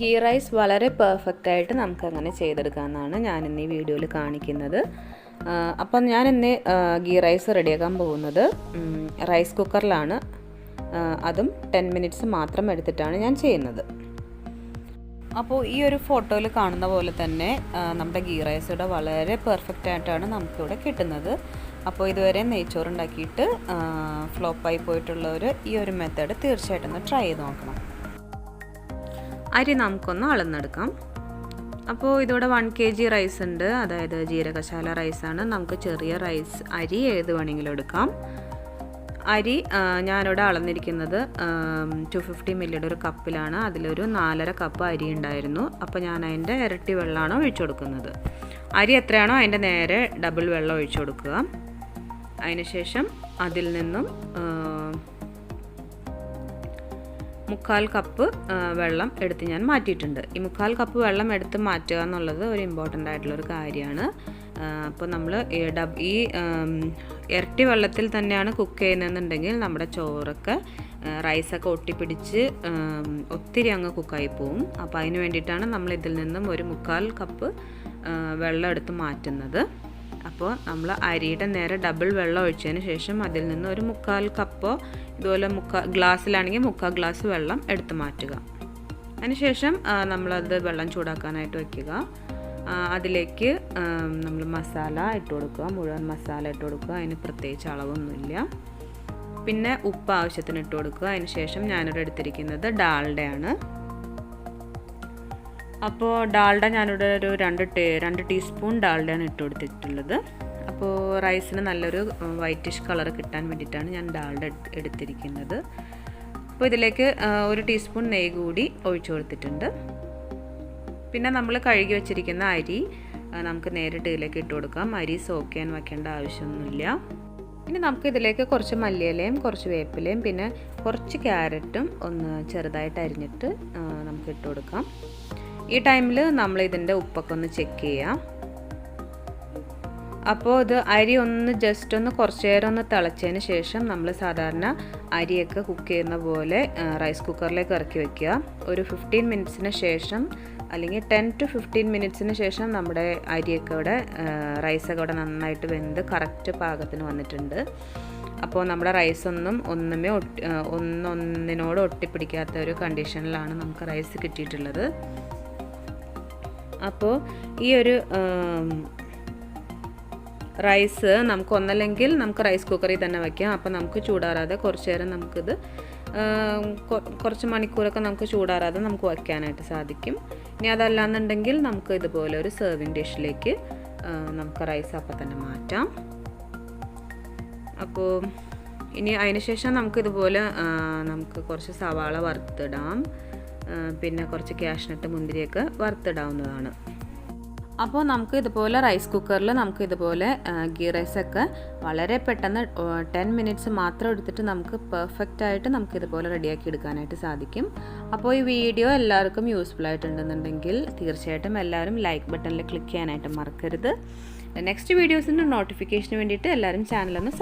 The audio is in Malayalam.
ഗീ റൈസ് വളരെ പെർഫെക്റ്റായിട്ട് നമുക്കങ്ങനെ ചെയ്തെടുക്കാമെന്നാണ് ഞാനിന്ന് ഈ വീഡിയോയിൽ കാണിക്കുന്നത്. അപ്പം ഞാനിന്ന് ഗീ റൈസ് റെഡിയാക്കാൻ പോകുന്നത് റൈസ് കുക്കറിലാണ്. അതും 10 മിനിറ്റ്സ് മാത്രം എടുത്തിട്ടാണ് ഞാൻ ചെയ്യുന്നത്. അപ്പോൾ ഈ ഒരു ഫോട്ടോയിൽ കാണുന്ന പോലെ തന്നെ നമ്മുടെ ഗീ റൈസ് ഇവിടെ വളരെ പെർഫെക്റ്റായിട്ടാണ് നമുക്കിവിടെ കിട്ടുന്നത്. അപ്പോൾ ഇതുവരെ നെയ്ച്ചോറ് ഉണ്ടാക്കിയിട്ട് ഫ്ലോപ്പായി പോയിട്ടുള്ളവർ ഈ ഒരു മെത്തേഡ് തീർച്ചയായിട്ടും ഒന്ന് ട്രൈ ചെയ്ത് നോക്കണം. അരി നമുക്കൊന്ന് അളന്നെടുക്കാം. അപ്പോൾ ഇതിവിടെ 1 kg റൈസ് ഉണ്ട്, അതായത് ജീരകശാല റൈസാണ്. നമുക്ക് ചെറിയ അരി ഏത് വേണമെങ്കിലും എടുക്കാം. അരി ഞാനിവിടെ അളന്നിരിക്കുന്നത് 250 ml ഒരു കപ്പിലാണ്. അതിലൊരു 4.5 കപ്പ് അരി ഉണ്ടായിരുന്നു. അപ്പോൾ ഞാൻ അതിൻ്റെ ഇരട്ടി വെള്ളമാണ് ഒഴിച്ചു കൊടുക്കുന്നത്. അരി എത്രയാണോ അതിൻ്റെ നേരെ ഡബിൾ വെള്ളം ഒഴിച്ചു കൊടുക്കുക. അതിനുശേഷം അതിൽ നിന്നും 1/4 കപ്പ് വെള്ളം എടുത്ത് ഞാൻ മാറ്റിയിട്ടുണ്ട്. ഈ 1/4 കപ്പ് വെള്ളം എടുത്ത് മാറ്റുക എന്നുള്ളത് ഒരു ഇമ്പോർട്ടൻ്റ് ആയിട്ടുള്ളൊരു കാര്യമാണ്. അപ്പോൾ നമ്മൾ ഈ ഇരട്ടി വെള്ളത്തിൽ തന്നെയാണ് കുക്ക് ചെയ്യുന്നതെന്നുണ്ടെങ്കിൽ നമ്മുടെ ചോറൊക്കെ റൈസൊക്കെ ഒട്ടിപ്പിടിച്ച് ഒത്തിരി അങ്ങ് കുക്കായി പോവും. അപ്പോൾ അതിന് വേണ്ടിയിട്ടാണ് നമ്മൾ ഇതിൽ നിന്നും ഒരു 1/4 കപ്പ് വെള്ളം എടുത്ത് മാറ്റുന്നത്. അപ്പോൾ നമ്മൾ അരിയുടെ നേരെ ഡബിൾ വെള്ളം ഒഴിച്ചതിന് ശേഷം അതിൽ നിന്ന് ഒരു 1/4 കപ്പോ ഇതുപോലെ ഗ്ലാസ്സിലാണെങ്കിൽ 1/4 ഗ്ലാസ് വെള്ളം എടുത്ത് മാറ്റുക. അതിനുശേഷം നമ്മളത് വെള്ളം ചൂടാക്കാനായിട്ട് വയ്ക്കുക. അതിലേക്ക് നമ്മൾ മസാല ഇട്ട് കൊടുക്കുക, മുഴുവൻ മസാല ഇട്ട് കൊടുക്കുക. അതിന് പ്രത്യേകിച്ച് അളവൊന്നുമില്ല. പിന്നെ ഉപ്പ് ആവശ്യത്തിന് ഇട്ട് കൊടുക്കുക. അതിനുശേഷം ഞാനിവിടെ എടുത്തിരിക്കുന്നത് ഡാൽഡയാണ്. അപ്പോൾ ഡാൽഡ ഞാനിവിടെ ഒരു 2 ടീസ്പൂൺ ഡാൽഡയാണ് ഇട്ട് കൊടുത്തിട്ടുള്ളത്. അപ്പോൾ റൈസിന് നല്ലൊരു വൈറ്റിഷ് കളർ കിട്ടാൻ വേണ്ടിയിട്ടാണ് ഞാൻ ഡാൽഡ എടുത്തിരിക്കുന്നത്. അപ്പോൾ ഇതിലേക്ക് 1 ടീസ്പൂൺ നെയ്യ് കൂടി ഒഴിച്ചു കൊടുത്തിട്ടുണ്ട്. പിന്നെ നമ്മൾ കഴുകി വെച്ചിരിക്കുന്ന അരി നമുക്ക് നേരിട്ട് ഇതിലേക്ക് ഇട്ട് കൊടുക്കാം. അരി സോക്ക് ചെയ്യാൻ വെക്കേണ്ട ആവശ്യമൊന്നുമില്ല. ഇനി നമുക്ക് ഇതിലേക്ക് കുറച്ച് മല്ലിയിലയും കുറച്ച് വേപ്പിലയും പിന്നെ കുറച്ച് ക്യാരറ്റും ഒന്ന് ചെറുതായിട്ട് അരിഞ്ഞിട്ട് നമുക്ക് ഇട്ട് കൊടുക്കാം. ഈ ടൈമിൽ നമ്മൾ ഇതിൻ്റെ ഉപ്പൊക്കെ ഒന്ന് ചെക്ക് ചെയ്യാം. അപ്പോൾ ഇത് അരി ഒന്ന് ജസ്റ്റ് ഒന്ന് കുറച്ച് നേരം ഒന്ന് തിളച്ചതിന് ശേഷം നമ്മൾ സാധാരണ അരിയൊക്കെ കുക്ക് ചെയ്യുന്ന പോലെ റൈസ് കുക്കറിലേക്ക് ഇറക്കി വെക്കുക. ഒരു 15 മിനിറ്റ്സിന് ശേഷം അല്ലെങ്കിൽ 10 to 15 മിനിറ്റ്സിന് ശേഷം നമ്മുടെ അരിയൊക്കെ ഇവിടെ റൈസൊക്കെ ഇവിടെ നന്നായിട്ട് വെന്ത് കറക്റ്റ് പാകത്തിന് വന്നിട്ടുണ്ട്. അപ്പോൾ നമ്മുടെ റൈസ് ഒന്നിനോട് ഒട്ടിപ്പിടിക്കാത്ത ഒരു കണ്ടീഷനിലാണ് നമുക്ക് റൈസ് കിട്ടിയിട്ടുള്ളത്. അപ്പോൾ ഈ ഒരു റൈസ് നമുക്ക് ഒന്നല്ലെങ്കിൽ നമുക്ക് റൈസ് കുക്കറിൽ തന്നെ വയ്ക്കാം. അപ്പോൾ നമുക്ക് ചൂടാറാതെ കുറച്ച് നേരം നമുക്കിത് കുറച്ച് മണിക്കൂറൊക്കെ നമുക്ക് ചൂടാറാതെ നമുക്ക് വയ്ക്കാനായിട്ട് സാധിക്കും. ഇനി അതല്ലാന്നുണ്ടെങ്കിൽ നമുക്ക് ഇതുപോലെ ഒരു സെർവിങ് ഡിഷിലേക്ക് നമുക്ക് റൈസ് അപ്പം തന്നെ മാറ്റാം. അപ്പോൾ ഇനി അതിന് ശേഷം നമുക്കിതുപോലെ നമുക്ക് കുറച്ച് സവാള വറുത്തിടാം, പിന്നെ കുറച്ച് കാഷ്നട്ട് മുന്തിരിയൊക്കെ വറുത്തിടാവുന്നതാണ്. അപ്പോൾ നമുക്ക് ഇതുപോലെ റൈസ് കുക്കറിൽ നമുക്ക് ഇതുപോലെ ഗീ റൈസൊക്കെ വളരെ പെട്ടെന്ന് 10 മിനിറ്റ്സ് മാത്രം എടുത്തിട്ട് നമുക്ക് പെർഫെക്റ്റായിട്ട് നമുക്ക് ഇതുപോലെ റെഡിയാക്കി എടുക്കാനായിട്ട് സാധിക്കും. അപ്പോൾ ഈ വീഡിയോ എല്ലാവർക്കും യൂസ്ഫുൾ ആയിട്ടുണ്ടെന്നുണ്ടെങ്കിൽ തീർച്ചയായിട്ടും എല്ലാവരും ലൈക്ക് ബട്ടണിൽ ക്ലിക്ക് ചെയ്യാനായിട്ട് മറക്കരുത്. നെക്സ്റ്റ് വീഡിയോസിൻ്റെ നോട്ടിഫിക്കേഷന് വേണ്ടിയിട്ട് എല്ലാവരും ചാനലൊന്ന്